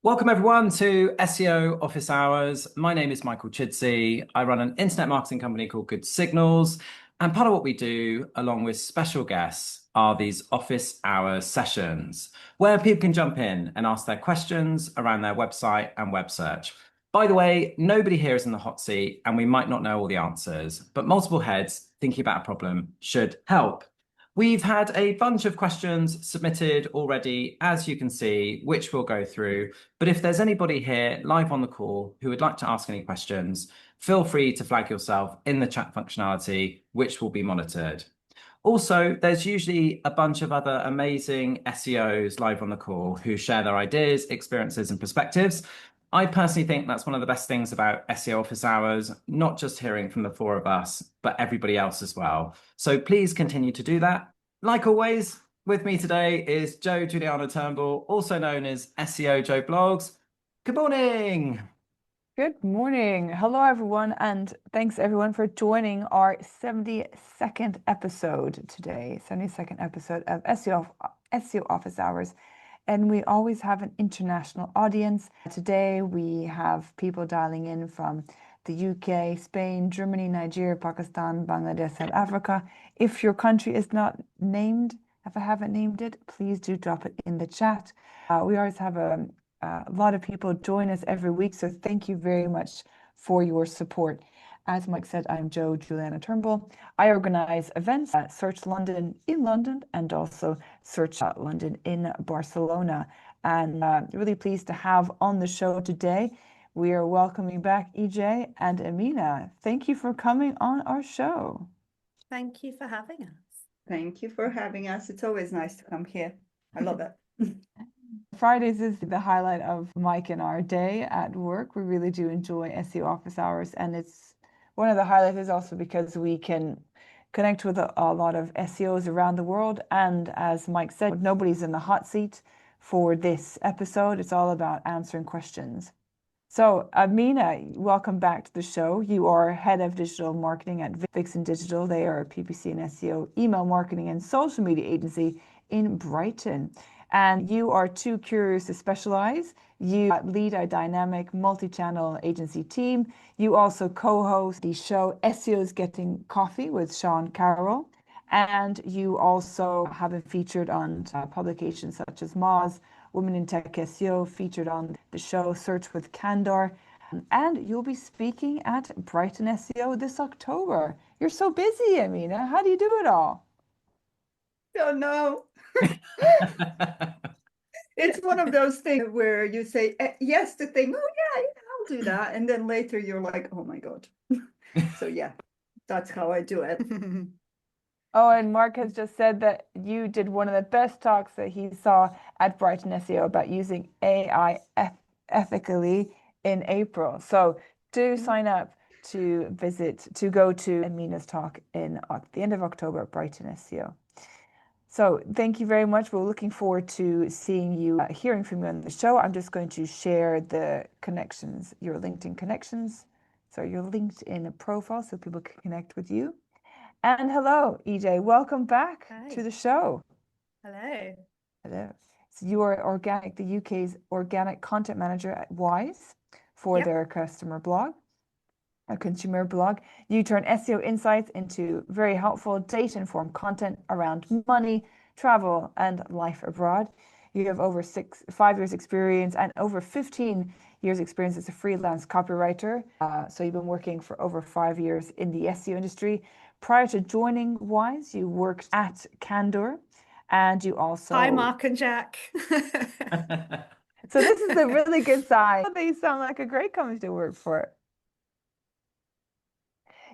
Welcome everyone to SEO Office Hours. My name is Michael Chidzey. I run an internet marketing company called Good Signals. And part of what we do, along with special guests, are these office hours sessions where people can jump in and ask their questions around their website and web search. By the way, nobody here is in the hot seat and we might not know all the answers, but multiple heads thinking about a problem should help. We've had a bunch of questions submitted already, as you can see, which we'll go through. But if there's anybody here live on the call who would like to ask any questions, feel free to flag yourself in the chat functionality, which will be monitored. Also, there's usually a bunch of other amazing SEOs live on the call who share their ideas, experiences, and perspectives. I personally think that's one of the best things about SEO office hours, not just hearing from the four of us, but everybody else as well. So please continue to do that. Like always, with me today is Juliana Turnbull, also known as SEO Joe Blogs. Good morning. Good morning. Hello, everyone, and thanks everyone for joining our 72nd episode today. 72nd episode of SEO Office Hours. And we always have an international audience. Today we have people dialing in from the UK, Spain, Germany, Nigeria, Pakistan, Bangladesh, South Africa. If your country is not named, if I haven't named it, please do drop it in the chat. We always have a lot of people join us every week, so thank you very much for your support. As Mike said, I'm Juliana Turnbull. I organize events at Search London in London and also Search London in Barcelona. And really pleased to have on the show today, we are welcoming back EJ and Emina. Thank you for coming on our show. Thank you for having us. Thank you for having us. It's always nice to come here. I love it. Fridays is the highlight of Mike and our day at work. We really do enjoy SEO office hours, and it's one of the highlights is also because we can connect with a lot of SEOs around the world. And as Mike said, nobody's in the hot seat for this episode. It's all about answering questions. So Emina, welcome back to the show. You are head of digital marketing at Vixen Digital. They are a PPC and SEO email marketing and social media agency in Brighton. And you are too curious to specialize. You lead a dynamic multi-channel agency team. You also co-host the show SEO's Getting Coffee with Sean Carroll. And you also have been featured on publications such as Moz, Women in Tech SEO, featured on the show Search with Candor. And you'll be speaking at Brighton SEO this October. You're so busy, Emina. How do you do it all? Don't know. It's one of those things where you say yes to thing. Oh yeah, I'll do that, and then later you're like, oh my god. So yeah, that's how I do it. Oh, and Mark has just said that you did one of the best talks that he saw at Brighton SEO about using AI ethically in April. So do sign up to go to Emina's talk in the end of October at Brighton SEO. So thank you very much. We're looking forward to seeing you, hearing from you on the show. I'm just going to share the connections, your LinkedIn connections. So your LinkedIn profile so people can connect with you. And hello, EJ. Welcome back to the show. Hello. Hello. So you are the UK's organic content manager at Wise for their customer blog. A consumer blog. You turn SEO insights into very helpful data-informed content around money, travel, and life abroad. You have over 5 years experience and over 15 years experience as a freelance copywriter. So you've been working for over 5 years in the SEO industry. Prior to joining Wise, you worked at Candor, and you also... Hi, Mark and Jack. So this is a really good sign. They sound like a great company to work for.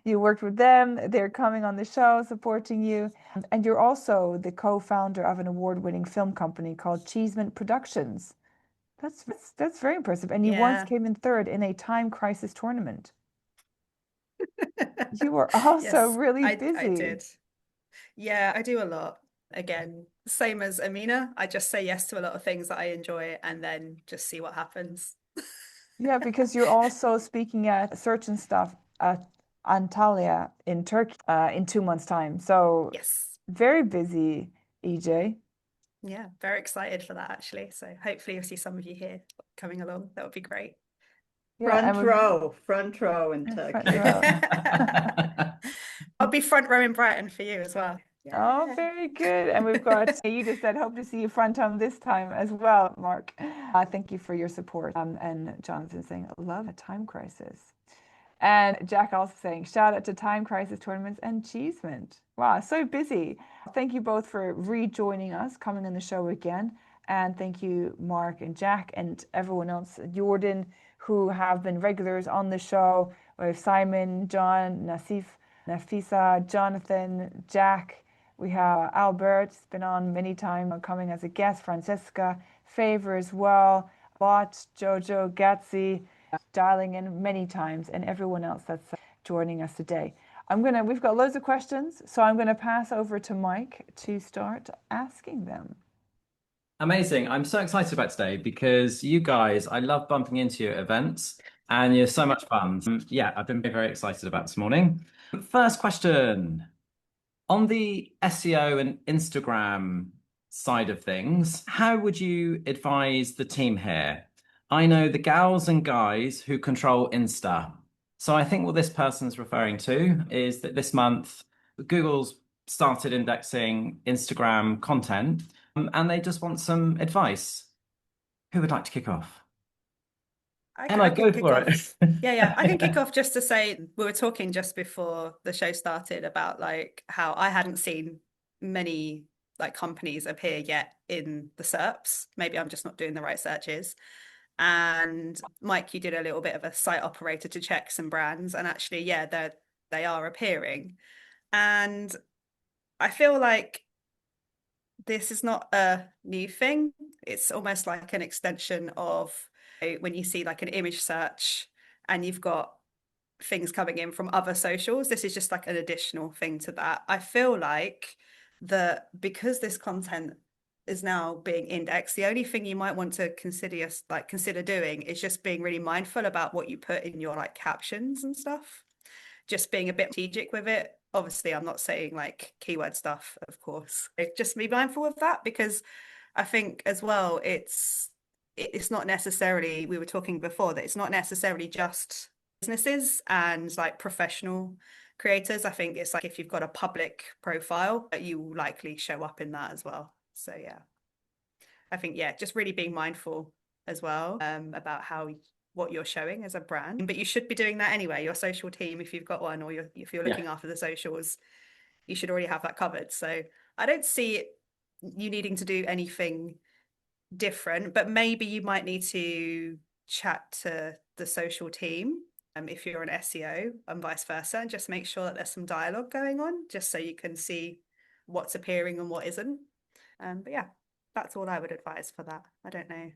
You worked with them, they're coming on the show, supporting you. And you're also the co-founder of an award-winning film company called Chidzey Productions. That's very impressive. And you once came in third in a time crisis tournament. You were also really busy. I did. Yeah, I do a lot. Again, same as Emina. I just say yes to a lot of things that I enjoy and then just see what happens. Yeah, because you're also speaking at Search and Stuff at Antalya in Turkey in 2 months' time. So yes, very busy, EJ. Yeah, very excited for that actually. So hopefully you'll see some of you here coming along. That would be great. Yeah, and front row in front Turkey. row. I'll be front row in Brighton for you as well. Oh, very good. And we've got, you just said, hope to see you front on this time as well, Mark. Thank you for your support. And Jonathan saying, love a time crisis. And Jack also saying, shout out to Time Crisis Tournaments and Cheesemint. Wow, so busy. Thank you both for rejoining us, coming on the show again. And thank you, Mark and Jack, and everyone else, Jordan, who have been regulars on the show. We have Simon, John, Nasif, Nafisa, Jonathan, Jack. We have Albert's been on many times, coming as a guest. Francesca, Favor as well. Bot, Jojo, Gatsy, dialing in many times, and everyone else that's joining us today. We've got loads of questions, so I'm gonna pass over to Mike to start asking them. Amazing. I'm so excited about today because you guys, I love bumping into you at events and you're so much fun. Yeah, I've been very excited about this morning. First question. On the SEO and Instagram side of things, how would you advise the team here? I know the gals and guys who control Insta. So I think what this person's referring to is that this month, Google's started indexing Instagram content, and they just want some advice. Who would like to kick off? I go kick for off. it. Yeah, I can kick off just to say we were talking just before the show started about like how I hadn't seen many like companies appear yet in the SERPs. Maybe I'm just not doing the right searches. And Mike, you did a little bit of a site operator to check some brands, and actually, yeah, they are appearing. And I feel like this is not a new thing. It's almost like an extension of when you see like an image search and you've got things coming in from other socials. This is just like an additional thing to that. I feel like that because this content is now being indexed, the only thing you might want to consider doing is just being really mindful about what you put in your like captions and stuff. Just being a bit strategic with it. Obviously, I'm not saying like keyword stuff, of course. Just be mindful of that because I think as well, it's not necessarily, we were talking before, that it's not necessarily just businesses and like professional creators. I think it's like if you've got a public profile, you will likely show up in that as well. So yeah, I think, yeah, just really being mindful as well about what you're showing as a brand. But you should be doing that anyway. Your social team, if you've got one, or if you're looking after the socials, you should already have that covered. So I don't see you needing to do anything different, but maybe you might need to chat to the social team if you're an SEO and vice versa, and just make sure that there's some dialogue going on, just so you can see what's appearing and what isn't. But yeah, that's all I would advise for that. I don't know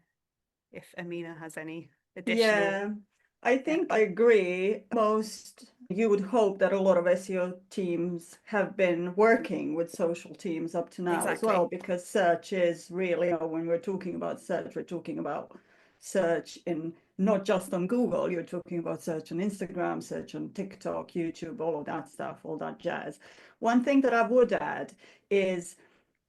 if Emina has any additional. Yeah, I think I agree. You would hope that a lot of SEO teams have been working with social teams up to now as well, because search is really, when we're talking about search, we're talking about search in not just on Google, you're talking about search on Instagram, search on TikTok, YouTube, all of that stuff, all that jazz. One thing that I would add is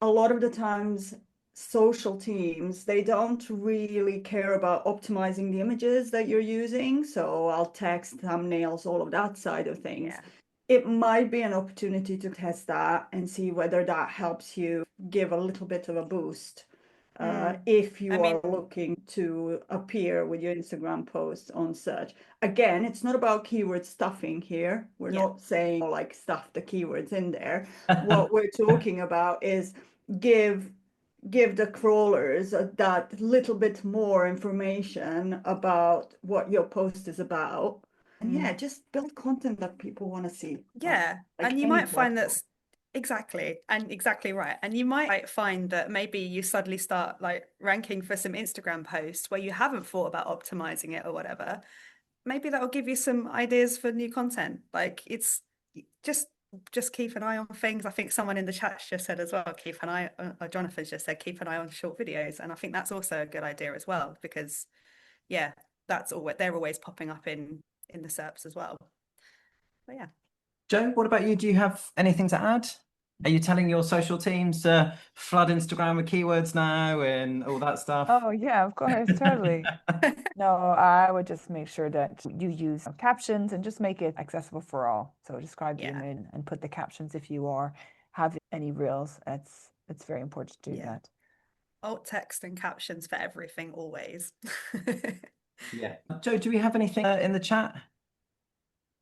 a lot of the times social teams, they don't really care about optimizing the images that you're using. So alt text, thumbnails, all of that side of things. Yeah. It might be an opportunity to test that and see whether that helps you give a little bit of a boost. If you are looking to appear with your Instagram posts on search. Again, it's not about keyword stuffing here. We're not saying like stuff the keywords in there. What we're talking about is give the crawlers that little bit more information about what your post is about. And yeah, just build content that people want to see. Yeah, like and you any might find platform. that's exactly right. And you might find that maybe you suddenly start like ranking for some Instagram posts where you haven't thought about optimizing it or whatever. Maybe that will give you some ideas for new content. Like it's just keep an eye on things. I think someone in the chat just said as well, keep an eye, or Jonathan's just said, keep an eye on short videos. And I think that's also a good idea as well, because yeah, they're always popping up in the SERPs as well. But yeah. Joe, what about you? Do you have anything to add? Are you telling your social teams to flood Instagram with keywords now and all that stuff? Oh, yeah, of course, totally. No, I would just make sure that you use captions and just make it accessible for all. So describe the image and put the captions if you are have any reels. It's very important to do that. Alt text and captions for everything always. Yeah. Joe, do we have anything in the chat?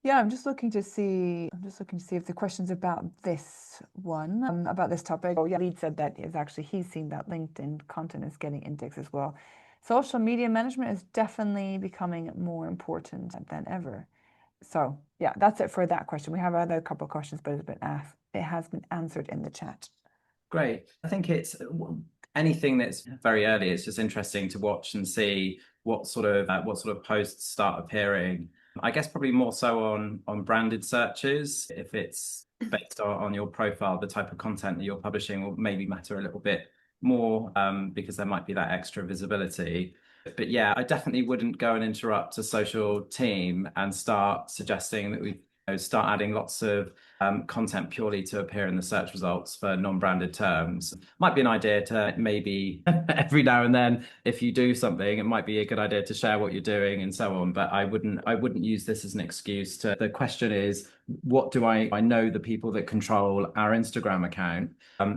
Yeah, I'm just looking to see if the question's about this one, about this topic. Oh, yeah, Lead said that is actually he's seen that LinkedIn content is getting indexed as well. Social media management is definitely becoming more important than ever. So yeah, that's it for that question. We have another couple of questions, but it has been answered in the chat. Great. I think it's anything that's very early. It's just interesting to watch and see what sort of posts start appearing. I guess probably more so on branded searches. If it's based on your profile, the type of content that you're publishing will maybe matter a little bit more because there might be that extra visibility. But yeah, I definitely wouldn't go and interrupt a social team and start suggesting that we start adding lots of content purely to appear in the search results for non-branded terms. Might be an idea to maybe every now and then, if you do something, it might be a good idea to share what you're doing and so on. But I wouldn't use this as an excuse to. The question is, what do I know the people that control our Instagram account?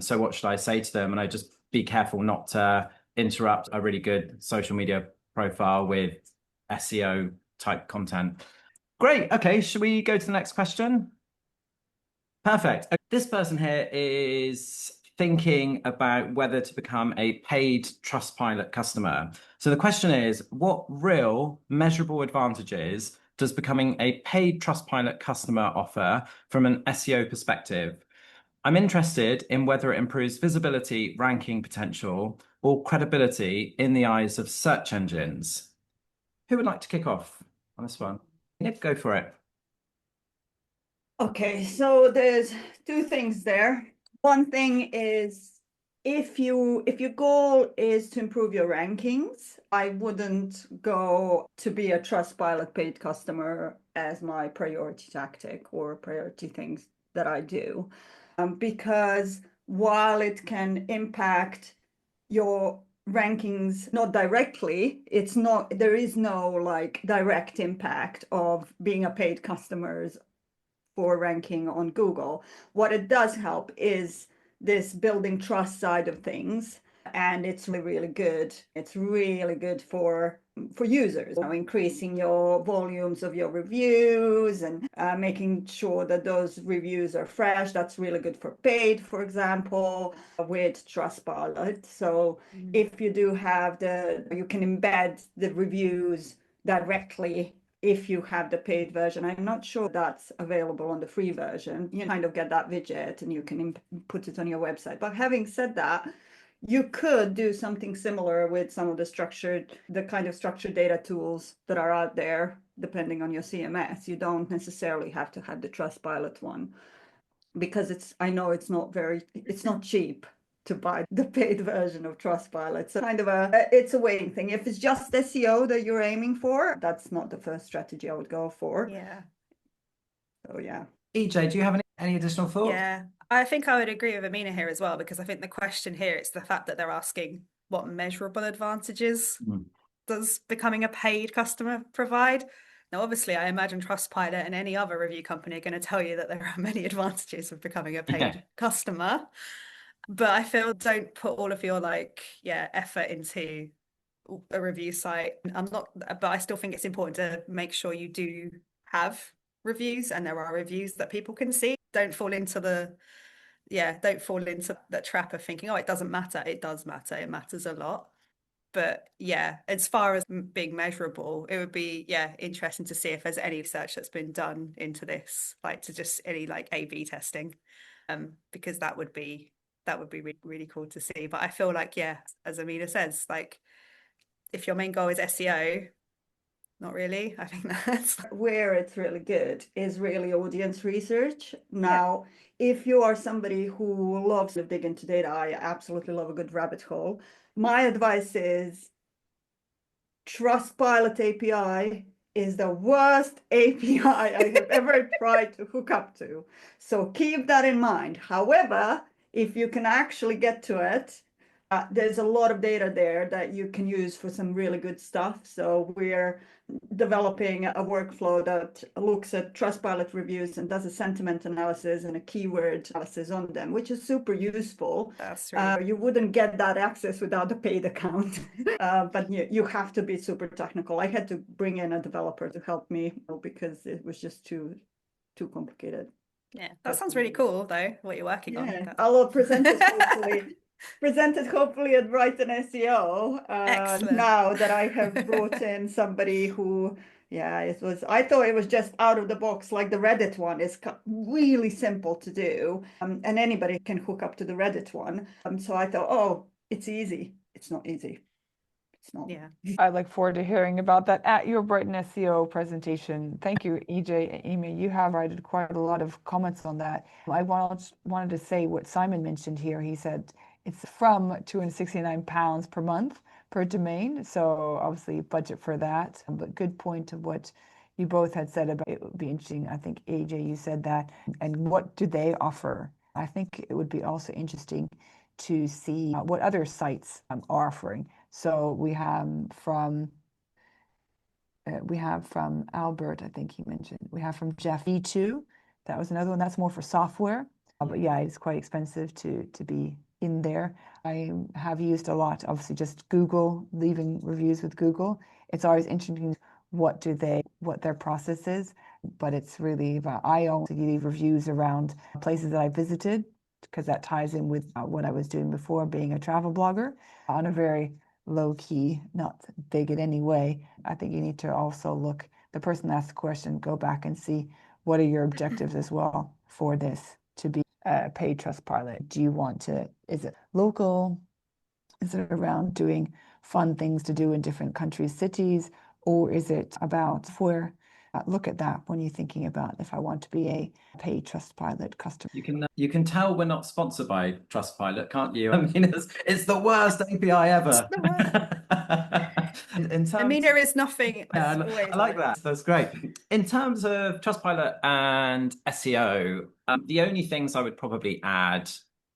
So what should I say to them? And I just be careful not to interrupt a really good social media profile with SEO type content. Great. Okay, should we go to the next question? Perfect. This person here is thinking about whether to become a paid Trustpilot customer. So the question is, what real measurable advantages does becoming a paid Trustpilot customer offer from an SEO perspective? I'm interested in whether it improves visibility, ranking potential, or credibility in the eyes of search engines. Who would like to kick off on this one? Nick, go for it. Okay, so there's two things there. One thing is if your goal is to improve your rankings, I wouldn't go to be a Trustpilot paid customer as my priority tactic or priority things that I do. Because while it can impact your rankings not directly, there is no like direct impact of being a paid customers for ranking on Google. What it does help is this building trust side of things, and it's really good. It's really good for users, increasing your volumes of your reviews and making sure that those reviews are fresh. That's really good for paid, for example, with Trustpilot. So if you do have you can embed the reviews directly if you have the paid version. I'm not sure that's available on the free version. You kind of get that widget and you can put it on your website. But having said that, you could do something similar with some of the kind of structured data tools that are out there, depending on your CMS. You don't necessarily have to have the Trustpilot one, because I know it's not cheap to buy the paid version of Trustpilot. So it's a weighing thing. If it's just SEO that you're aiming for, that's not the first strategy I would go for. Yeah. So yeah. EJ, do you have any additional thoughts? Yeah, I think I would agree with Emina here as well, because I think the question here is the fact that they're asking what measurable advantages does becoming a paid customer provide? Now, obviously, I imagine Trustpilot and any other review company are going to tell you that there are many advantages of becoming a paid customer. But I feel don't put all of your effort into a review site. But I still think it's important to make sure you do have reviews and there are reviews that people can see. Don't fall into the trap of thinking, oh, it doesn't matter. It does matter. It matters a lot. But yeah, as far as being measurable, it would be interesting to see if there's any research that's been done into this, like to just any like A/B testing, because that would be really, really cool to see. But I feel like, as Emina says, like if your main goal is SEO, not really. I think that's where it's really good is really audience research. Now, if you are somebody who loves to dig into data, I absolutely love a good rabbit hole. My advice is Trustpilot API is the worst API I have ever tried to hook up to. So keep that in mind. However, if you can actually get to it, there's a lot of data there that you can use for some really good stuff. So we're developing a workflow that looks at Trustpilot reviews and does a sentiment analysis and a keyword analysis on them, which is super useful. That's really you wouldn't get that access without a paid account, but you have to be super technical. I had to bring in a developer to help me because it was just too complicated. Yeah, that sounds really cool though, what you're working on. Yeah, I'll present it hopefully at Brighton SEO. Excellent. Now that I have brought in somebody who, I thought it was just out of the box, like the Reddit one is really simple to do, and anybody can hook up to the Reddit one. So I thought, oh, it's easy. It's not easy. It's not. Yeah. I look forward to hearing about that at your Brighton SEO presentation. Thank you, EJ and Amy. You have provided quite a lot of comments on that. I wanted to say what Simon mentioned here. He said it's from £269 per month per domain. So obviously budget for that. But good point of what you both had said about it would be interesting. I think AJ, you said that. And what do they offer? I think it would be also interesting to see what other sites are offering. So we have from Albert, I think he mentioned. We have from Jeff E2. That was another one. That's more for software. But yeah, it's quite expensive to be in there. I have used a lot, obviously, just Google, leaving reviews with Google. It's always interesting what their process is, but it's really about, I only leave reviews around places that I visited, because that ties in with what I was doing before, being a travel blogger on a very low key, not big in any way. I think you need to also look, the person that asked the question, go back and see what are your objectives as well for this to be a paid Trustpilot. Do you want to, is it local? Is it around doing fun things to do in different countries, cities, or is it about where? Look at that when you're thinking about, if I want to be a paid Trustpilot customer. You can tell we're not sponsored by Trustpilot, can't you? I mean, it's the worst API ever. In terms, Emina is nothing. I like that. That's great. In terms of Trustpilot and SEO, the only things I would probably add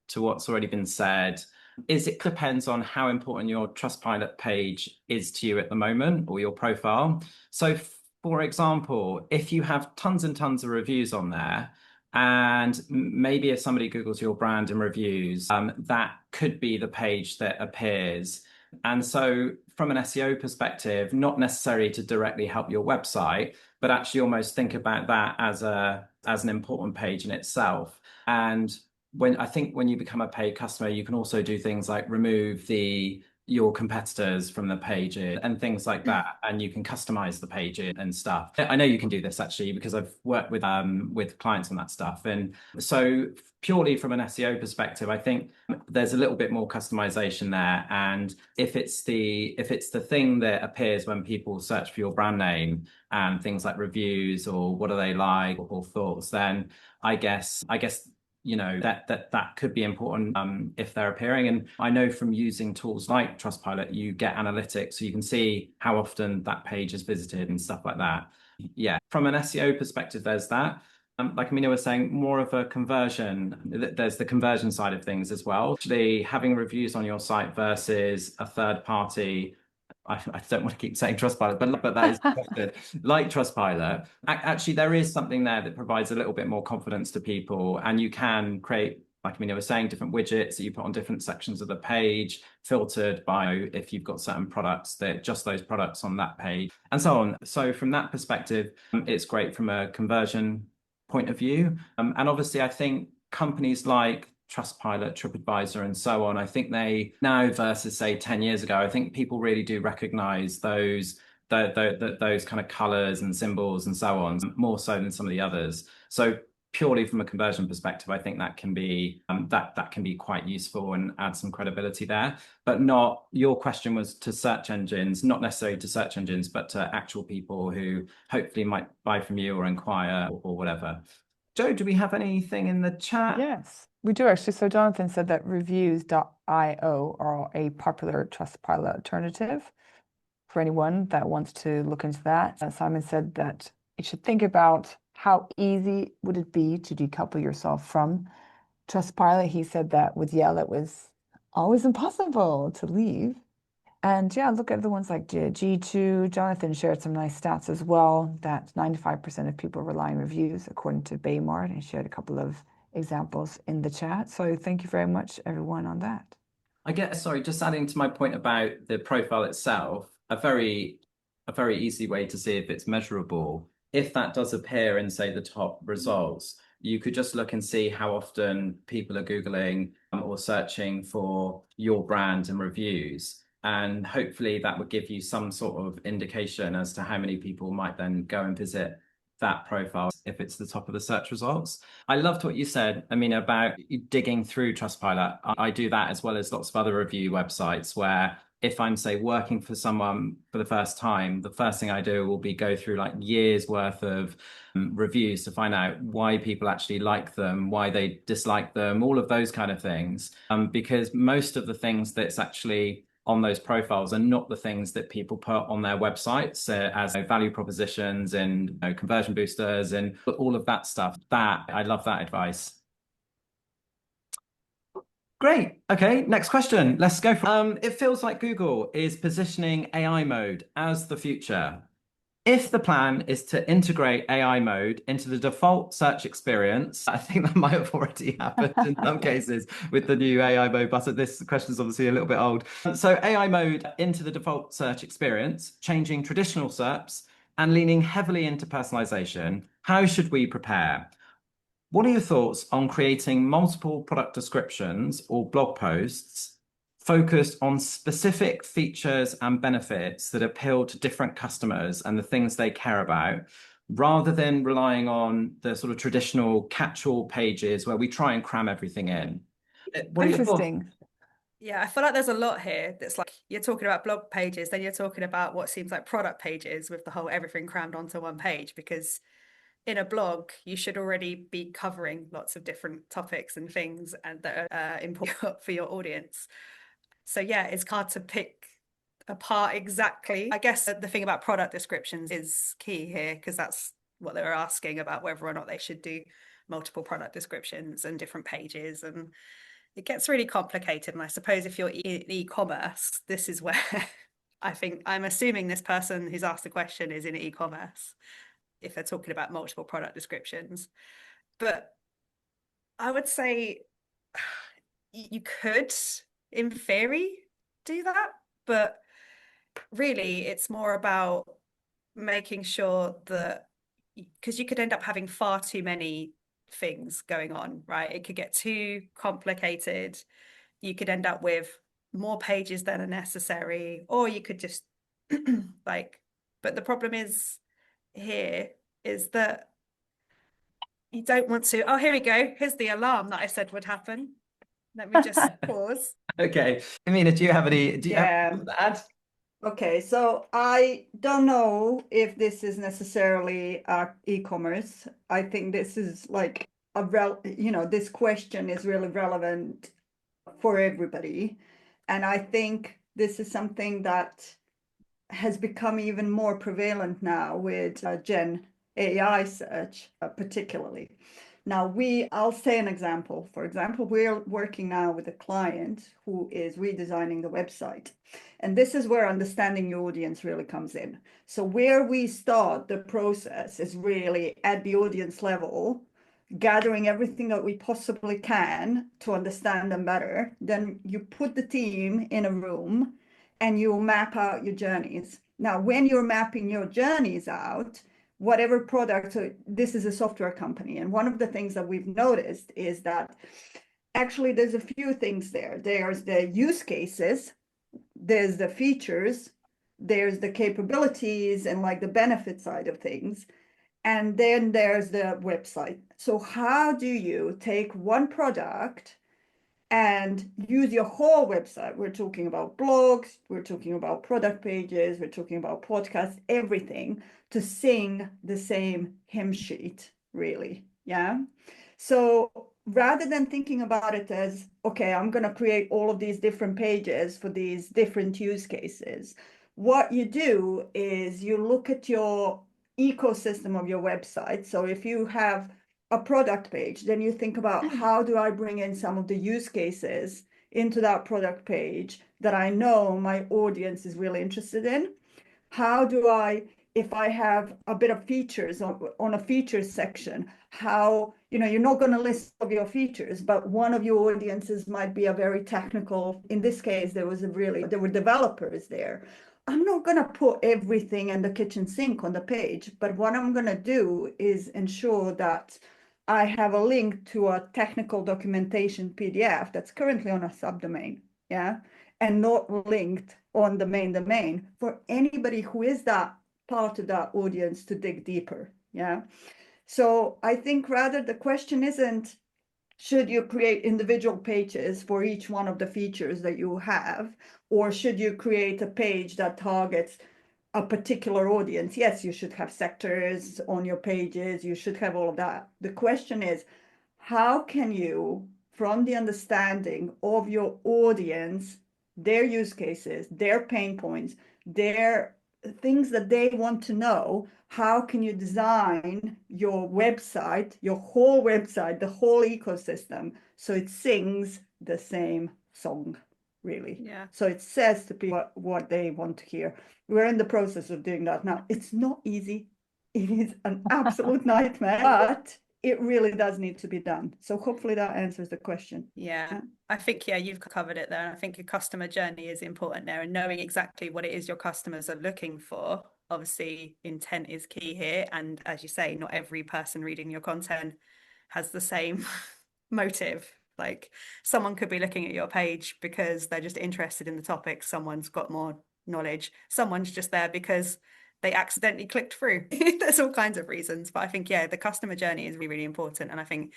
to what's already been said is it depends on how important your Trustpilot page is to you at the moment, or your profile. So for example, if you have tons and tons of reviews on there, and maybe if somebody Googles your brand and reviews, that could be the page that appears. And so from an SEO perspective, not necessarily to directly help your website, but actually almost think about that as an important page in itself. And when you become a paid customer, you can also do things like remove your competitors from the page and things like that, and you can customize the page and stuff. I know you can do this actually because I've worked with clients on that stuff, and so purely from an SEO perspective, I think there's a little bit more customization there. And if it's the thing that appears when people search for your brand name and things like reviews or what are they like or thoughts, then I guess that could be important if they're appearing. And I know from using tools like Trustpilot, you get analytics, so you can see how often that page is visited and stuff like that. Yeah, from an SEO perspective, there's that. Like Emina was saying, more of a conversion. There's the conversion side of things as well. Actually, having reviews on your site versus a third party. I don't want to keep saying Trustpilot, but that is good. Like Trustpilot, actually, there is something there that provides a little bit more confidence to people, and you can create, like Emina was saying, different widgets that you put on different sections of the page, filtered by if you've got certain products, that just those products on that page, and so on. So from that perspective, it's great from a conversion point of view. And obviously, I think companies like Trustpilot, TripAdvisor, and so on, I think they now versus say 10 years ago, I think people really do recognize those kind of colors and symbols and so on, more so than some of the others. So purely from a conversion perspective, I think that can be that can be quite useful and add some credibility there. But not, your question was to search engines, not necessarily to search engines, but to actual people who hopefully might buy from you or inquire or whatever. Joe, do we have anything in the chat? Yes, we do actually. So Jonathan said that reviews.io are a popular Trustpilot alternative for anyone that wants to look into that. Simon said that you should think about how easy would it be to decouple yourself from Trustpilot. He said that with Yale, it was always impossible to leave. And yeah, look at the ones like G2. Jonathan shared some nice stats as well, that 95% of people rely on reviews, according to Baymart, and shared a couple of examples in the chat. So thank you very much, everyone, on that. I guess, sorry, just adding to my point about the profile itself, a very easy way to see if it's measurable. If that does appear in, say, the top results, you could just look and see how often people are Googling or searching for your brand and reviews. And hopefully that would give you some sort of indication as to how many people might then go and visit that profile if it's the top of the search results. I loved what you said, Emina, about digging through Trustpilot. I do that as well as lots of other review websites where if I'm, say, working for someone for the first time, the first thing I do will be go through like years worth of reviews to find out why people actually like them, why they dislike them, all of those kind of things. Because most of the things that's actually on those profiles are not the things that people put on their websites as value propositions and conversion boosters and all of that stuff. I love that advice. Great. Okay, next question. Let's go for it. Feels like Google is positioning AI mode as the future. If the plan is to integrate AI mode into the default search experience, I think that might have already happened in some cases with the new AI mode button. This question is obviously a little bit old. So AI mode into the default search experience, changing traditional SERPs and leaning heavily into personalization. How should we prepare? What are your thoughts on creating multiple product descriptions or blog posts focused on specific features and benefits that appeal to different customers and the things they care about, rather than relying on the sort of traditional catch-all pages where we try and cram everything in? Interesting. Yeah, I feel like there's a lot here that's like you're talking about blog pages, then you're talking about what seems like product pages with the whole everything crammed onto one page, because in a blog, you should already be covering lots of different topics and things and that are important for your audience. So yeah, it's hard to pick apart exactly. I guess the thing about product descriptions is key here, because that's what they were asking about, whether or not they should do multiple product descriptions and different pages. And it gets really complicated. And I suppose if you're in e-commerce, this is where I'm assuming this person who's asked the question is in e-commerce, if they're talking about multiple product descriptions. But I would say you could, in theory, do that, but really it's more about making sure that, because you could end up having far too many things going on, right? It could get too complicated. You could end up with more pages than are necessary, or you could just but the problem is here is that you don't want to. Oh, here we go. Here's the alarm that I said would happen. Let me just pause. Okay. Emina, do you have anything to add? Okay, so I don't know if this is necessarily e-commerce. I think this is like this question is really relevant for everybody. And I think this is something that has become even more prevalent now with Gen AI search, particularly. Now, I'll say an example. For example, we're working now with a client who is redesigning the website. And this is where understanding your audience really comes in. So where we start the process is really at the audience level, gathering everything that we possibly can to understand them better. Then you put the team in a room and you map out your journeys. Now, when you're mapping your journeys out, whatever product, so this is a software company, and one of the things that we've noticed is that actually there's a few things there. There's the use cases, there's the features, there's the capabilities and like the benefit side of things, and then there's the website. So how do you take one product and use your whole website? We're talking about blogs, we're talking about product pages, we're talking about podcasts, everything, to sing the same hymn sheet, really. Yeah. So rather than thinking about it as, okay, I'm going to create all of these different pages for these different use cases, what you do is you look at your ecosystem of your website. So if you have a product page, then you think about how do I bring in some of the use cases into that product page that I know my audience is really interested in. How do I, if I have a bit of features on a features section, how, you're not going to list all of your features, but one of your audiences might be a very technical, in this case, there were developers there. I'm not going to put everything in the kitchen sink on the page, but what I'm going to do is ensure that I have a link to a technical documentation PDF that's currently on a subdomain, yeah, and not linked on the main domain for anybody who is that part of that audience to dig deeper, yeah. So I think rather the question isn't, should you create individual pages for each one of the features that you have, or should you create a page that targets a particular audience? Yes, you should have sectors on your pages, you should have all of that. The question is, how can you, from the understanding of your audience, their use cases, their pain points, their things that they want to know, how can you design your website, your whole website, the whole ecosystem, so it sings the same song, really? Yeah. So it says to people what they want to hear. We're in the process of doing that now. It's not easy. It is an absolute nightmare, but it really does need to be done. So hopefully that answers the question. Yeah, I think, you've covered it there. I think your customer journey is important there, and knowing exactly what it is your customers are looking for. Obviously, intent is key here. And as you say, not every person reading your content has the same motive. Like, someone could be looking at your page because they're just interested in the topic. Someone's got more knowledge. Someone's just there because they accidentally clicked through. There's all kinds of reasons. But I think, the customer journey is really, really important. And I think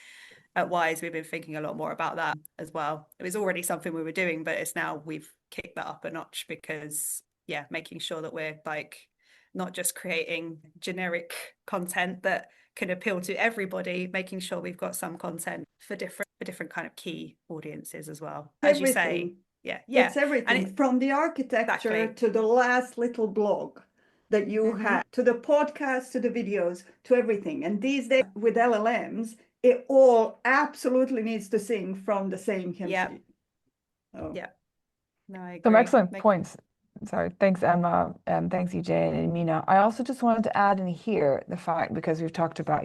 at Wise, we've been thinking a lot more about that as well. It was already something we were doing, but it's now we've kicked that up a notch because, making sure that we're like not just creating generic content that can appeal to everybody, making sure we've got some content for different kind of key audiences as well. As you say, it's everything, and from the architecture exactly. to the last little blog that you have, to the podcast, to the videos, to everything. And these days with LLMs, it all absolutely needs to sing from the same hymn sheet. Oh. Yeah. No, I agree. Some excellent points. Sorry, thanks, Emma. Thanks, EJ and Emina. I also just wanted to add in here the fact, because we've talked about,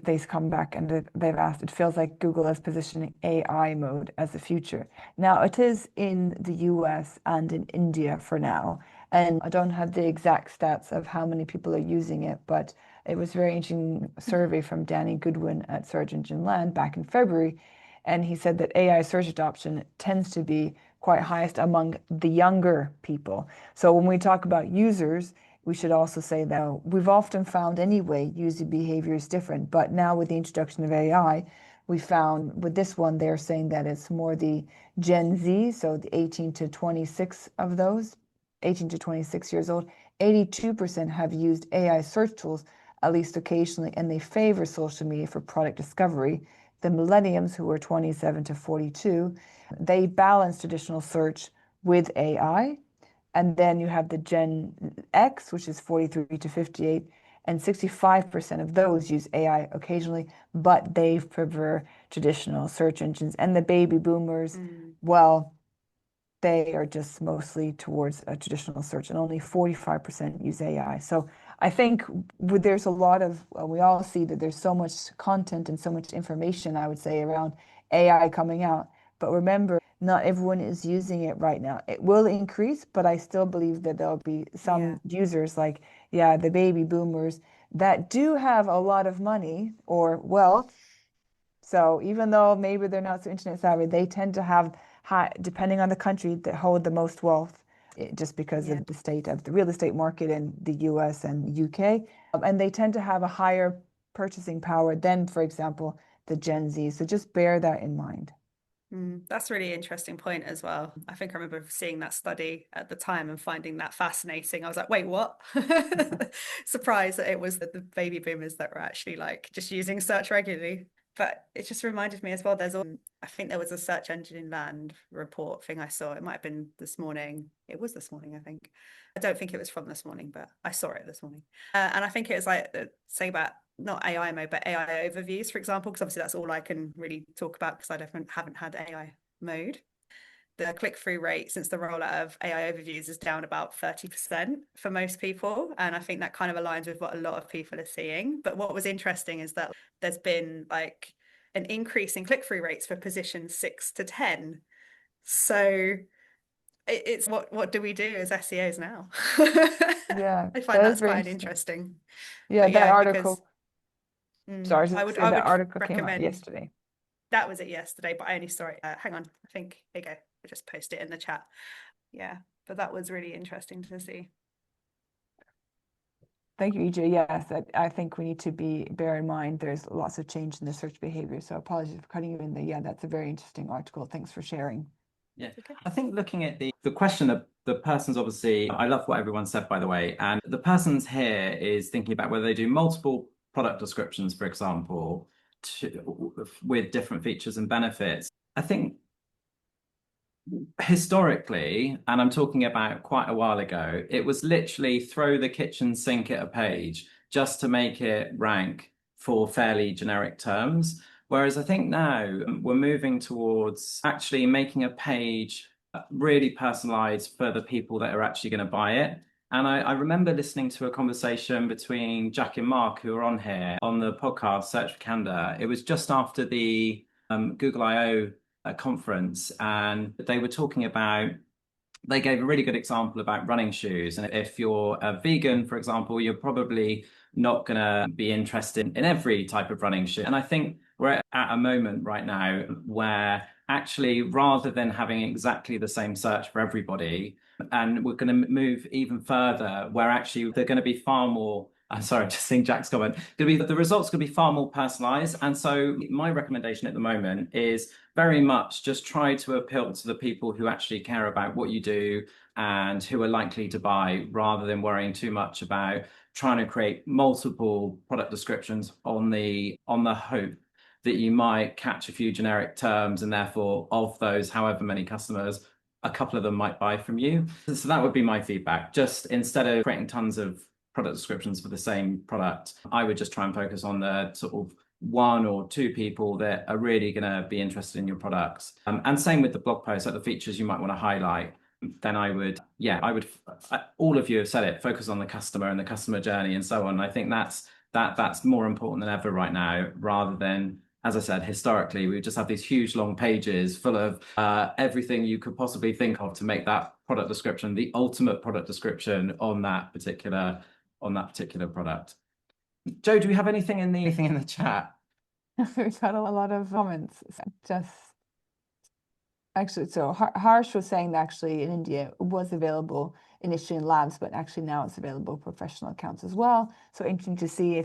they've come back and they've asked, it feels like Google is positioning AI mode as the future. Now, it is in the US and in India for now. And I don't have the exact stats of how many people are using it, but it was a very interesting survey from Danny Goodwin at Search Engine Land back in February. And he said that AI search adoption tends to be quite highest among the younger people. So when we talk about users, we should also say that we've often found anyway user behavior is different, but now with the introduction of AI, we found with this one, they're saying that it's more the Gen Z, so the 18 to 26 of those, 18 to 26 years old, 82% have used AI search tools at least occasionally, and they favor social media for product discovery. The millennials, who are 27 to 42, they balance traditional search with AI. And then you have the Gen X, which is 43 to 58, and 65% of those use AI occasionally, but they prefer traditional search engines. And the baby boomers, well, they are just mostly towards a traditional search, and only 45% use AI. So I think there's a lot of, we all see that there's so much content and so much information, I would say, around AI coming out. But remember, not everyone is using it right now. It will increase, but I still believe that there'll be some users like, the baby boomers that do have a lot of money or wealth. So even though maybe they're not so internet savvy, they tend to have high, depending on the country, that hold the most wealth, just because of the state of the real estate market in the US and UK. And they tend to have a higher purchasing power than, for example, the Gen Z. So just bear that in mind. That's a really interesting point as well. I think I remember seeing that study at the time and finding that fascinating. I was like, wait, what? Surprised that it was the baby boomers that were actually like just using search regularly. But it just reminded me as well, I think there was a search engine in land report thing I saw. It might have been this morning. It was this morning, I think. I don't think it was from this morning, but I saw it this morning. And I think it was like saying about not AI mode, but AI overviews, for example, because obviously that's all I can really talk about because I haven't had AI mode. The click-through rate since the rollout of AI overviews is down about 30% for most people. And I think that kind of aligns with what a lot of people are seeing. But what was interesting is that there's been like an increase in click-through rates for positions 6 to 10. So it's what do we do as SEOs now? Yeah, I find that is that's very quite interesting. interesting. Yeah, But that yeah, article. Sorry, I to say that would article came out recommend. yesterday. That was it yesterday, but I only saw it. Hang on, I think there you go. I just posted it in the chat. Yeah, but that was really interesting to see. Thank you, EJ. Yes, I think we need to bear in mind there's lots of change in the search behavior. So apologies for cutting you in there. Yeah, that's a very interesting article. Thanks for sharing. Yeah, okay. I think looking at the question of the person's obviously, I love what everyone said, by the way, and the person's here is thinking about whether they do multiple product descriptions, for example, with different features and benefits. I think historically, and I'm talking about quite a while ago, it was literally throw the kitchen sink at a page just to make it rank for fairly generic terms. Whereas I think now we're moving towards actually making a page really personalized for the people that are actually going to buy it. And I remember listening to a conversation between Jack and Mark, who are on here on the podcast Search for Canada. It was just after the Google I/O conference, and they were talking about, they gave a really good example about running shoes. And if you're a vegan, for example, you're probably not going to be interested in every type of running shoe. And I think we're at a moment right now where actually, rather than having exactly the same search for everybody, and we're going to move even further where actually they're going to be far more, I'm sorry, just seeing Jack's comment, the results going to be far more personalized. And so my recommendation at the moment is very much just try to appeal to the people who actually care about what you do and who are likely to buy, rather than worrying too much about trying to create multiple product descriptions on the hope that you might catch a few generic terms, and therefore of those however many customers, a couple of them might buy from you. So that would be my feedback. Just instead of creating tons of product descriptions for the same product, I would just try and focus on the sort of one or two people that are really going to be interested in your products. And same with the blog posts, like the features you might want to highlight. Then I would, all of you have said it, focus on the customer and the customer journey and so on. I think that's more important than ever right now, rather than, as I said, historically, we just have these huge long pages full of everything you could possibly think of to make that product description the ultimate product description on that particular product. Joe, do we have anything in the chat? We've got a lot of comments. Just actually, so Harsh was saying that actually in India it was available initially in labs, but actually now it's available professional accounts as well. So interesting to see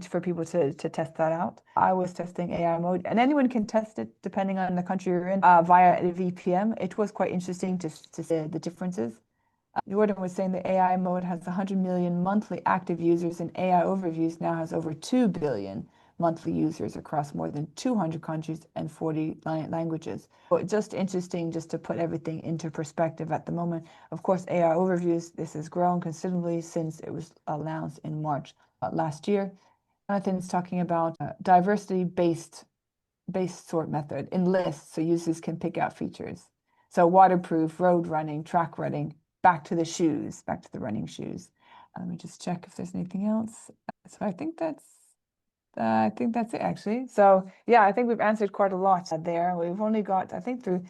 for people to test that out. I was testing AI mode, and anyone can test it depending on the country you're in via a VPN. It was quite interesting to see the differences. Jordan was saying the AI mode has 100 million monthly active users, and AI overviews now has over 2 billion monthly users across more than 200 countries and 40 languages. But just interesting just to put everything into perspective at the moment. Of course, AI overviews, this has grown considerably since it was announced in March last year. Jonathan's talking about diversity-based sort method in lists, so users can pick out features. So waterproof, road running, track running, back to the running shoes. Let me just check if there's anything else. So I think that's it actually. So yeah, I think we've answered quite a lot there. We've only got, I think, through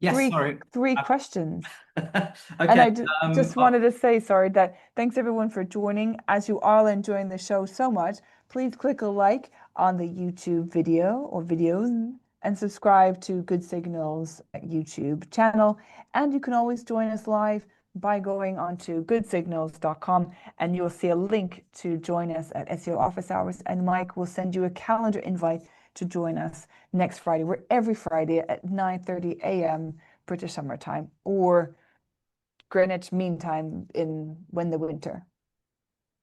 three questions. Okay. And I just wanted to say, sorry, that thanks everyone for joining. As you are enjoying the show so much, please click a like on the YouTube video or videos and subscribe to Good Signals YouTube channel. And you can always join us live by going onto goodsignals.com, and you'll see a link to join us at SEO Office Hours, and Mike will send you a calendar invite to join us next Friday. We're every Friday at 9:30 a.m. British Summer Time, or Greenwich Mean Time when the winter.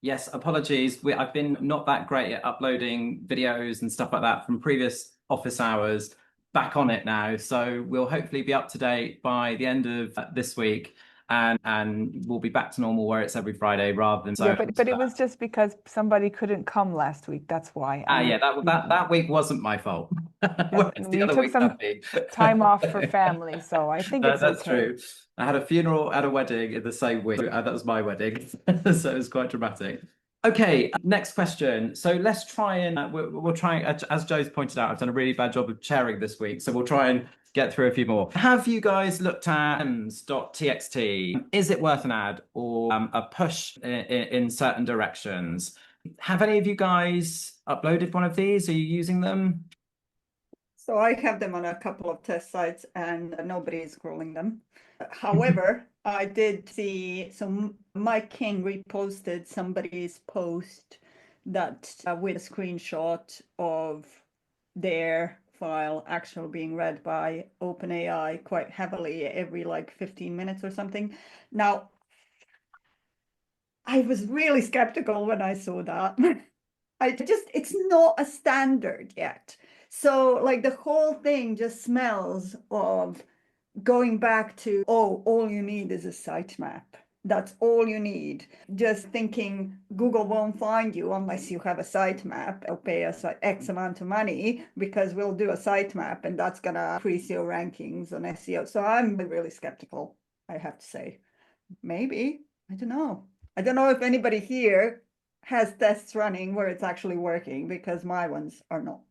Yes, apologies. I've been not that great at uploading videos and stuff like that from previous office hours. Back on it now, so we'll hopefully be up to date by the end of this week, and we'll be back to normal where it's every Friday rather than Yeah, but it was just because somebody couldn't come last week. That's why. Yeah, that week wasn't my fault. We took some time off for family, so I think it's that's okay. true. I had a funeral and a wedding in the same week. That was my wedding, so it was quite dramatic. Okay, next question. So let's try and we'll try, as Joe's pointed out, I've done a really bad job of chairing this week, so we'll try and get through a few more. Have you guys looked at llms.txt? Is it worth an ad or a push in certain directions? Have any of you guys uploaded one of these? Are you using them? So I have them on a couple of test sites and nobody is scrolling them. However, I did see, so Mike King reposted somebody's post that with a screenshot of their file actually being read by OpenAI quite heavily every like 15 minutes or something. Now, I was really skeptical when I saw that. It's not a standard yet. So like the whole thing just smells of going back to, oh, all you need is a sitemap. That's all you need. Just thinking Google won't find you unless you have a sitemap. They'll pay us X amount of money because we'll do a sitemap and that's going to increase your rankings on SEO. So I'm really skeptical, I have to say. Maybe, I don't know. I don't know if anybody here has tests running where it's actually working, because my ones are not.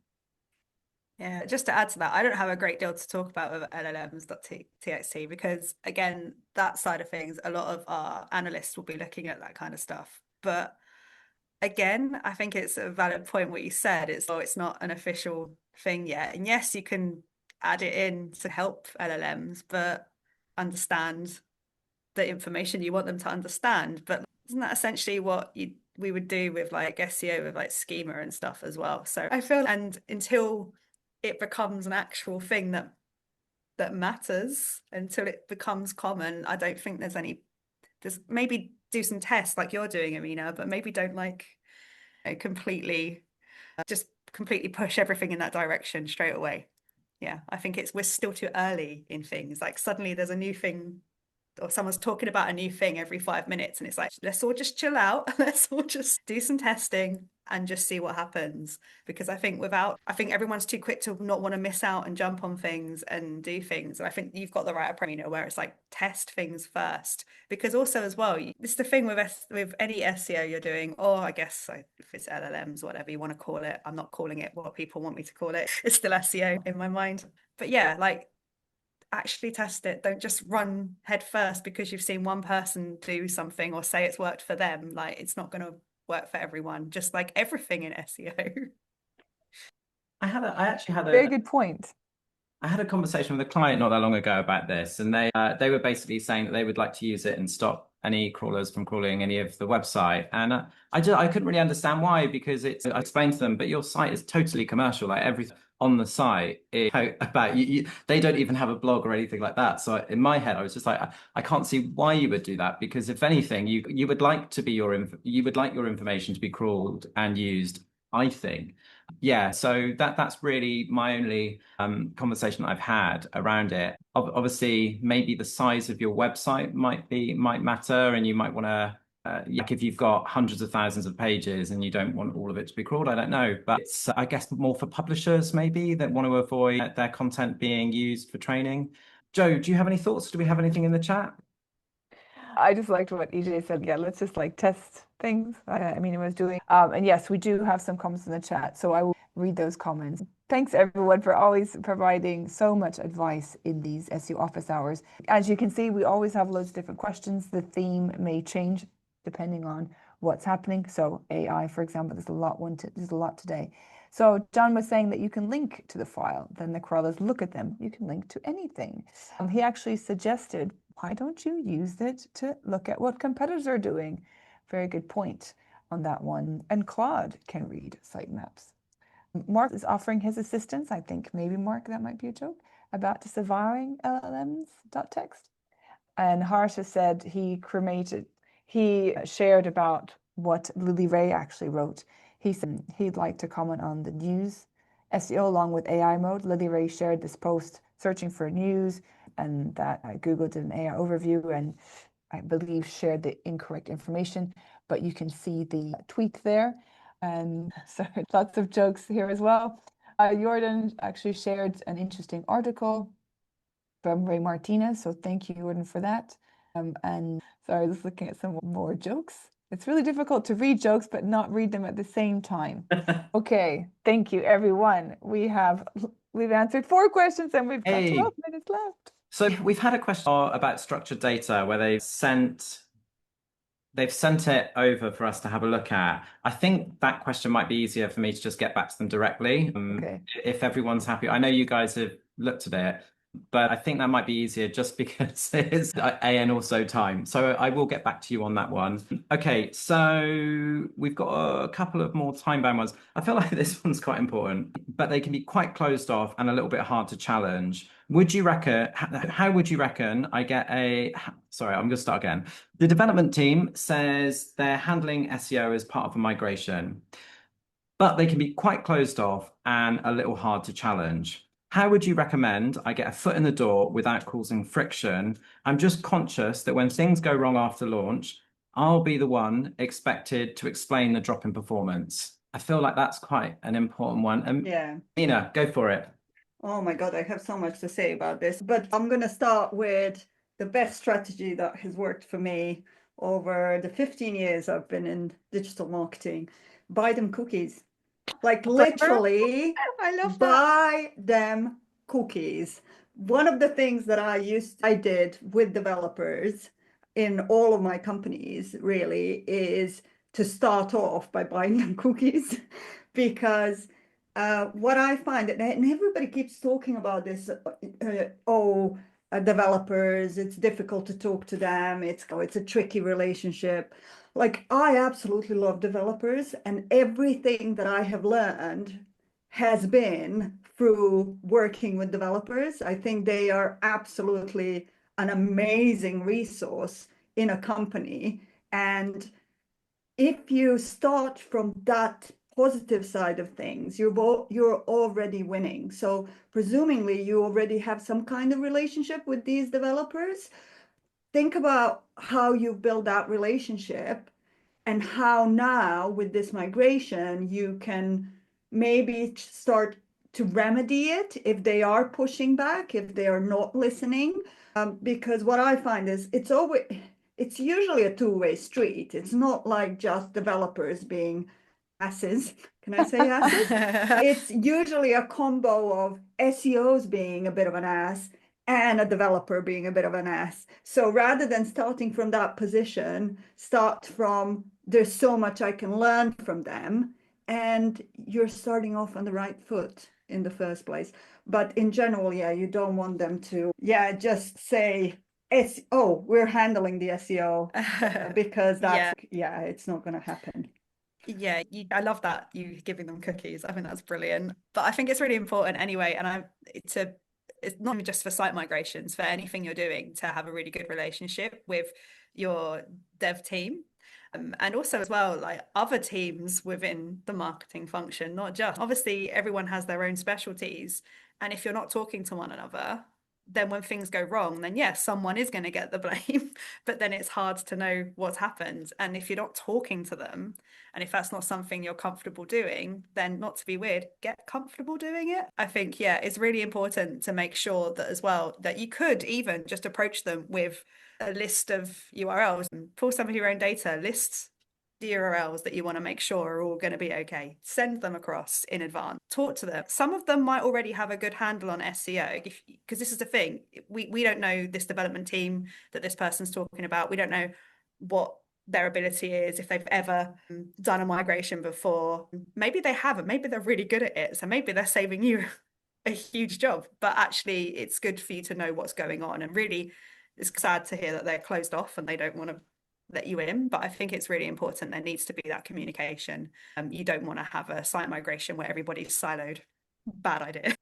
Yeah, just to add to that, I don't have a great deal to talk about with llms.txt because, again, that side of things, a lot of our analysts will be looking at that kind of stuff. But again, I think it's a valid point what you said. It's not an official thing yet. And yes, you can add it in to help LLMs, but understand the information you want them to understand. But isn't that essentially what we would do with like SEO with like schema and stuff as well? So I feel, and until it becomes an actual thing that matters, until it becomes common, I don't think there's maybe do some tests like you're doing, Emina, but maybe don't like completely push everything in that direction straight away. Yeah, I think we're still too early in things. Like suddenly there's a new thing or someone's talking about a new thing every 5 minutes and it's like, let's all just chill out. Let's all just do some testing and just see what happens. Because I think everyone's too quick to not want to miss out and jump on things and do things. And I think you've got the right approach, where it's like test things first. Because also as well, it's the thing with any SEO you're doing, or I guess if it's LLMs, whatever you want to call it, I'm not calling it what people want me to call it. It's still SEO in my mind. But yeah, like actually test it. Don't just run head first because you've seen one person do something or say it's worked for them. Like it's not going to work for everyone, just like everything in SEO. I actually had a very good point. I had a conversation with a client not that long ago about this, and they were basically saying that they would like to use it and stop any crawlers from crawling any of the website. And I couldn't really understand why, because I explained to them, but your site is totally commercial. Like everything on the site is about you. They don't even have a blog or anything like that. So in my head, I was just like, I can't see why you would do that, because if anything, you would like your information to be crawled and used, I think. Yeah, so that's really my only conversation that I've had around it. Obviously, maybe the size of your website might matter, and you might want to like if you've got hundreds of thousands of pages and you don't want all of it to be crawled, I don't know. But it's I guess more for publishers maybe that want to avoid their content being used for training. Joe, do you have any thoughts? Do we have anything in the chat? I just liked what EJ said. Yeah, let's just like test things. I mean, it was doing. And yes, we do have some comments in the chat, so I will read those comments. Thanks everyone for always providing so much advice in these SEO office hours. As you can see, we always have loads of different questions. The theme may change depending on what's happening. So AI, for example, there's a lot today. So John was saying that you can link to the file, then the crawlers look at them. You can link to anything. He actually suggested, why don't you use it to look at what competitors are doing? Very good point on that one. And Claude can read sitemaps. Mark is offering his assistance. I think maybe, Mark, that might be a joke, about disavowing llms.txt. And Harsha said he shared about what Lily Ray actually wrote. He said he'd like to comment on the news SEO along with AI mode. Lily Ray shared this post searching for news, and that Google did an AI overview and I believe shared the incorrect information, but you can see the tweet there. And so lots of jokes here as well. Jordan actually shared an interesting article from Ray Martinez, so thank you, Jordan, for that. And sorry, just looking at some more jokes. It's really difficult to read jokes but not read them at the same time. Okay, thank you, everyone. We've answered 4 questions and we've got 12 minutes left. So we've had a question about structured data where they've sent it over for us to have a look at. I think that question might be easier for me to just get back to them directly. Okay. If everyone's happy. I know you guys have looked at it, but I think that might be easier just because it's and also time. So I will get back to you on that one. Okay, so we've got a couple of more time-bound ones. I feel like this one's quite important, but they can be quite closed off and a little bit hard to challenge. How would you reckon I get sorry, I'm going to start again. The development team says they're handling SEO as part of a migration, but they can be quite closed off and a little hard to challenge. How would you recommend I get a foot in the door without causing friction? I'm just conscious that when things go wrong after launch, I'll be the one expected to explain the drop in performance. I feel like that's quite an important one. Yeah. Emina, go for it. Oh my God, I have so much to say about this, but I'm going to start with the best strategy that has worked for me over the 15 years I've been in digital marketing. Buy them cookies. Like literally, I love that. buy them cookies. One of the things that I did with developers in all of my companies really is to start off by buying them cookies because what I find, and everybody keeps talking about this, developers, it's difficult to talk to them, it's a tricky relationship. Like, I absolutely love developers, and everything that I have learned has been through working with developers. I think they are absolutely an amazing resource in a company. And if you start from that positive side of things, you're already winning. So presumably you already have some kind of relationship with these developers. Think about how you build that relationship and how now with this migration you can maybe start to remedy it if they are pushing back, if they are not listening. Because what I find is it's usually a two-way street. It's not like just developers being asses. Can I say asses? It's usually a combo of SEOs being a bit of an ass and a developer being a bit of an ass. So rather than starting from that position, start from there's so much I can learn from them, and you're starting off on the right foot in the first place. But in general, yeah, you don't want them to, just say, we're handling the SEO because that's, it's not going to happen. Yeah, I love that you giving them cookies. I think that's brilliant. But I think it's really important anyway, and it's not just for site migrations, for anything you're doing, to have a really good relationship with your dev team. And also as well, like other teams within the marketing function, not just, obviously everyone has their own specialties. And if you're not talking to one another, then when things go wrong, then yes, someone is going to get the blame, but then it's hard to know what's happened. And if you're not talking to them, and if that's not something you're comfortable doing, then, not to be weird, get comfortable doing it. I think, it's really important to make sure that as well, that you could even just approach them with a list of URLs and pull some of your own data, list the URLs that you want to make sure are all going to be okay. Send them across in advance. Talk to them. Some of them might already have a good handle on SEO, because this is the thing. We don't know this development team that this person's talking about. We don't know what their ability is, if they've ever done a migration before. Maybe they haven't. Maybe they're really good at it. So maybe they're saving you a huge job. But actually, it's good for you to know what's going on. And really, it's sad to hear that they're closed off and they don't want to let you in, but I think it's really important. There needs to be that communication. You don't want to have a site migration where everybody's siloed. Bad idea.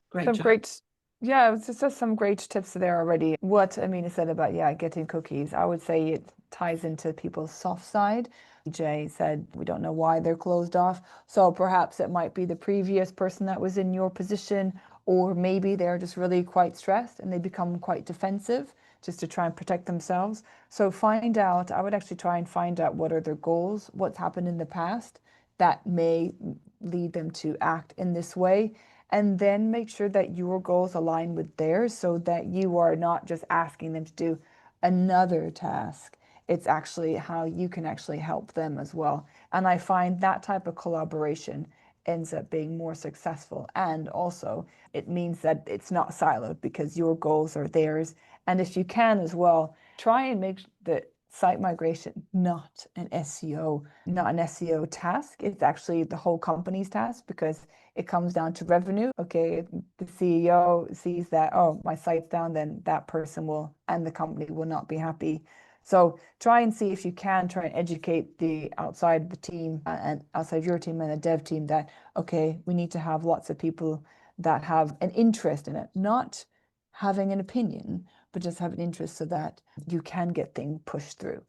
Great. Yeah, it's just some great tips there already. What Emina said about, getting cookies, I would say it ties into people's soft side. Jay said, we don't know why they're closed off. So perhaps it might be the previous person that was in your position, or maybe they're just really quite stressed and they become quite defensive just to try and protect themselves. So I would actually try and find out what are their goals, what's happened in the past that may lead them to act in this way, and then make sure that your goals align with theirs so that you are not just asking them to do another task. It's actually how you can actually help them as well. And I find that type of collaboration ends up being more successful. And also, it means that it's not siloed because your goals are theirs. And if you can as well, try and make the site migration not an SEO task. It's actually the whole company's task because it comes down to revenue. Okay, the CEO sees that, oh, my site's down, then that person will, and the company will not be happy. So try and see if you can try and educate the outside the team and outside your team and the dev team that, okay, we need to have lots of people that have an interest in it, not having an opinion, but just have an interest so that you can get things pushed through.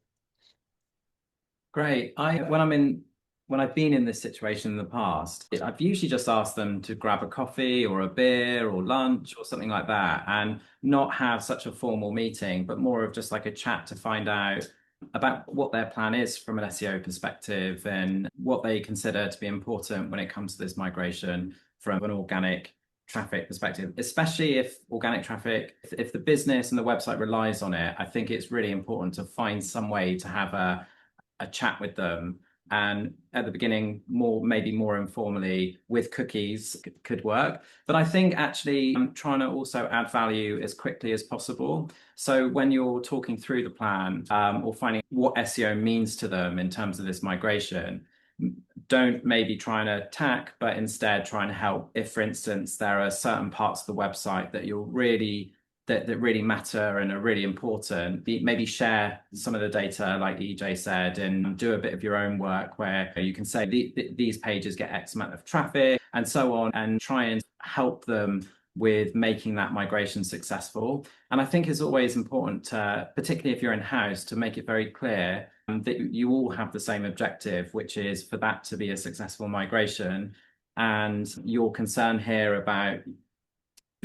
Great. When I've been in this situation in the past, I've usually just asked them to grab a coffee or a beer or lunch or something like that, and not have such a formal meeting, but more of just like a chat to find out about what their plan is from an SEO perspective and what they consider to be important when it comes to this migration from an organic traffic perspective, especially if organic traffic, if the business and the website relies on it. I think it's really important to find some way to have a chat with them, and at the beginning maybe more informally with cookies could work, but I think actually trying to also add value as quickly as possible. So when you're talking through the plan or finding what SEO means to them in terms of this migration, don't maybe try and attack, but instead try and help. If, for instance, there are certain parts of the website that that really matter and are really important, maybe share some of the data like EJ said, and do a bit of your own work where you can say these pages get X amount of traffic and so on, and try and help them with making that migration successful. And I think it's always important to, particularly if you're in-house, to make it very clear that you all have the same objective, which is for that to be a successful migration. And your concern here about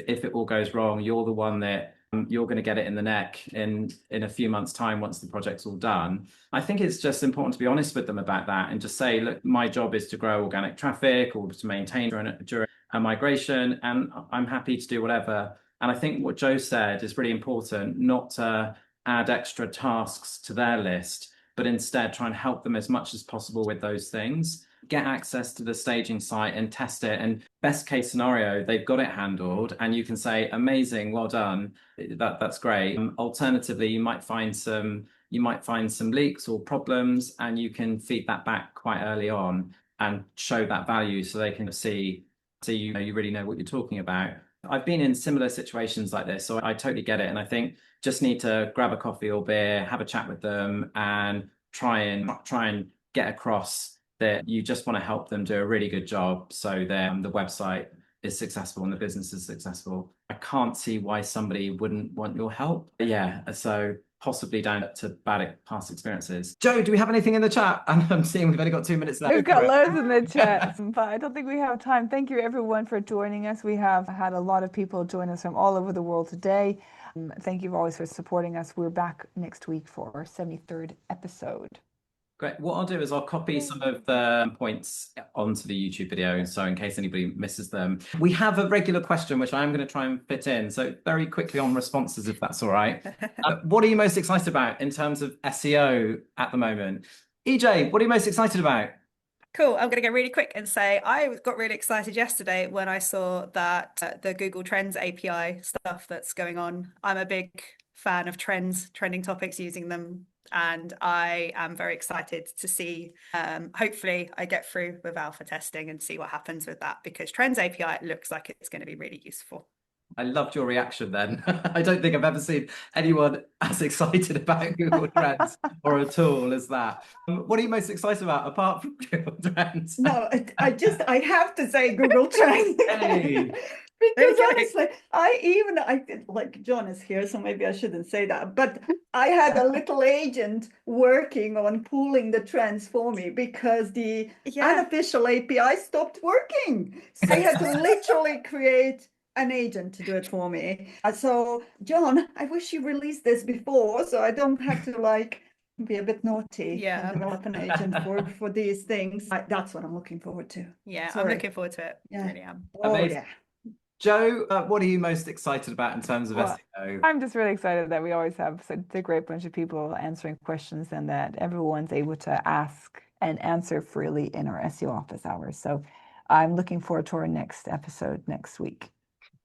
if it all goes wrong, you're the one that you're going to get it in the neck in a few months' time once the project's all done. I think it's just important to be honest with them about that and just say, look, my job is to grow organic traffic or to maintain during a migration, and I'm happy to do whatever. And I think what Joe said is really important, not to add extra tasks to their list, but instead try and help them as much as possible with those things. Get access to the staging site and test it. And best case scenario, they've got it handled, and you can say, amazing, well done. That's great. Alternatively, you might find some leaks or problems, and you can feed that back quite early on and show that value so they can see you really know what you're talking about. I've been in similar situations like this, so I totally get it. And I think just need to grab a coffee or beer, have a chat with them, and try and get across that you just want to help them do a really good job so that the website is successful and the business is successful. I can't see why somebody wouldn't want your help. Yeah, so possibly down to bad past experiences. Joe, do we have anything in the chat? I'm seeing we've only got 2 minutes left. We've got loads in the chat, but I don't think we have time. Thank you everyone for joining us. We have had a lot of people join us from all over the world today. Thank you always for supporting us. We're back next week for our 73rd episode. Great. What I'll do is I'll copy some of the points onto the YouTube video, so in case anybody misses them. We have a regular question, which I am going to try and fit in. So very quickly on responses, if that's all right. What are you most excited about in terms of SEO at the moment? EJ, what are you most excited about? Cool. I'm going to go really quick and say I got really excited yesterday when I saw that the Google Trends API stuff that's going on. I'm a big fan of trending topics, using them. And I am very excited to see, hopefully I get through with alpha testing and see what happens with that, because Trends API looks like it's going to be really useful. I loved your reaction then. I don't think I've ever seen anyone as excited about Google Trends or a tool as that. What are you most excited about apart from Google Trends? No, I have to say Google Trends. Hey. Because Okay. honestly, I like John is here, so maybe I shouldn't say that, but I had a little agent working on pulling the trends for me because the unofficial API stopped working. So I had to literally create an agent to do it for me. So John, I wish you released this before so I don't have to like be a bit naughty and develop an agent for these things. That's what I'm looking forward to. Yeah, Sorry. I'm looking forward to it. Yeah. Really am. Oh, Amazing. yeah. Jo, what are you most excited about in terms of Well, SEO? I'm just really excited that we always have such a great bunch of people answering questions and that everyone's able to ask and answer freely in our SEO office hours. So I'm looking forward to our next episode next week.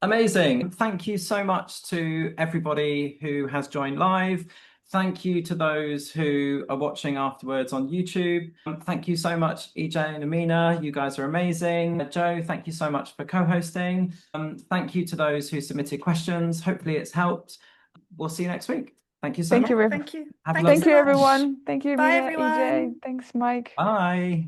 Amazing. Thank you so much to everybody who has joined live. Thank you to those who are watching afterwards on YouTube. Thank you so much, EJ and Emina. You guys are amazing. Jo, thank you so much for co-hosting. Thank you to those who submitted questions. Hopefully it's helped. We'll see you next week. Thank you so much. Thank you. Have a Thank lovely you, day. everyone. Thank you, Bye, Emina, everyone. EJ. Thanks, Mike. Bye.